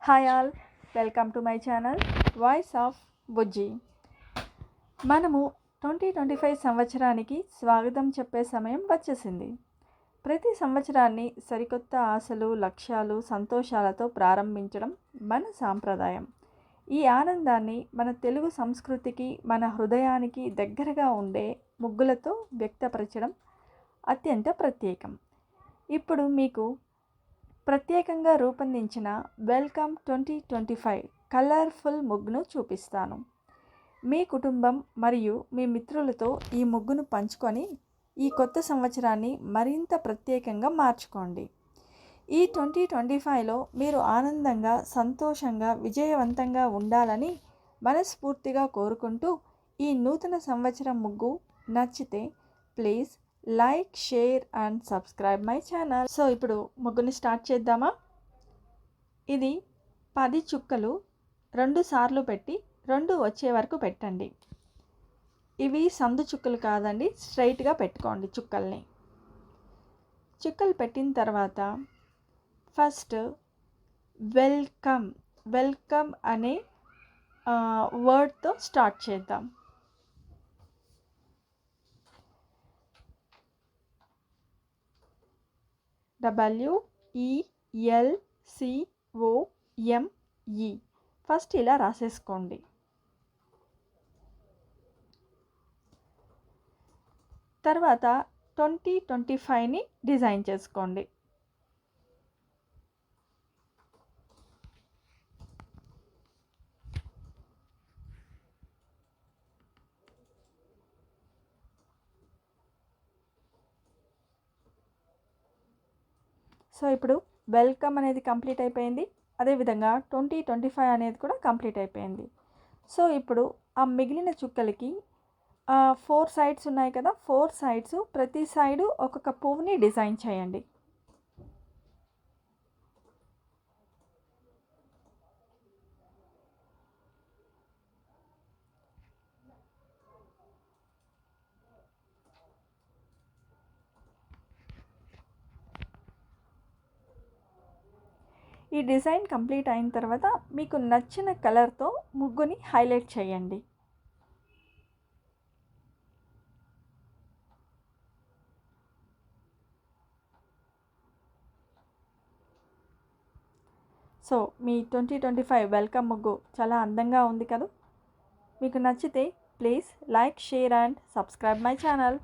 Hi all, welcome to my channel voice of Bujji. మనము 2025 సంవత్సరానికి స్వాగతం చెప్పే సమయం వచ్చేసింది. ప్రతి సంవత్సరాన్ని సరికొత్త ఆశలు, లక్ష్యాలు, సంతోషాలతో ప్రారంభించడం మన సాంప్రదాయం. ఈ ఆనందాన్ని మన తెలుగు సంస్కృతికి, మన హృదయానికి దగ్గరగా ఉండే ముగ్గులతో వ్యక్తపరచడం అత్యంత ప్రత్యేకం. ఇప్పుడు మీకు ప్రత్యేకంగా రూపొందించిన వెల్కమ్ 2025 కలర్ఫుల్ ముగ్గును చూపిస్తాను. మీ కుటుంబం మరియు మీ మిత్రులతో ఈ ముగ్గును పంచుకొని ఈ కొత్త సంవత్సరాన్ని మరింత ప్రత్యేకంగా మార్చుకోండి. ఈ 2025లో మీరు ఆనందంగా, సంతోషంగా, విజయవంతంగా ఉండాలని మనస్ఫూర్తిగా కోరుకుంటూ, ఈ నూతన సంవత్సరం ముగ్గు నచ్చితే please like, share and subscribe my channel. So ఇప్పుడు ముగ్గుని స్టార్ట్ చేద్దామా? ఇది 10 చుక్కలు 2 సార్లు పెట్టి 2 వచ్చే వరకు పెట్టండి. ఇవి సందు చుక్కలు కాదండి, స్ట్రైట్గా పెట్టుకోండి చుక్కల్ని. చుక్కలు పెట్టిన తర్వాత ఫస్ట్ వెల్కమ్ అనే వర్డ్తో స్టార్ట్ చేద్దాం. WELCOME ఫస్ట్ ఇలా రాసేసుకోండి. తర్వాత 2025ని డిజైన్ చేసుకోండి. సో ఇప్పుడు వెల్కమ్ అనేది కంప్లీట్ అయిపోయింది. అదేవిధంగా 2025 అనేది కూడా కంప్లీట్ అయిపోయింది. సో ఇప్పుడు ఆ మిగిలిన చుక్కలకి 4 సైడ్స్ ఉన్నాయి కదా, 4 సైడ్స్ ప్రతి సైడు ఒక్కొక్క పువ్వుని డిజైన్ చేయండి. ఈ డిజైన్ కంప్లీట్ అయిన తర్వాత మీకు నచ్చిన కలర్తో ముగ్గుని హైలైట్ చేయండి. సో మీ 2025 వెల్కమ్ ముగ్గు చాలా అందంగా ఉంది కదా. మీకు నచ్చితే please like, share and subscribe my channel.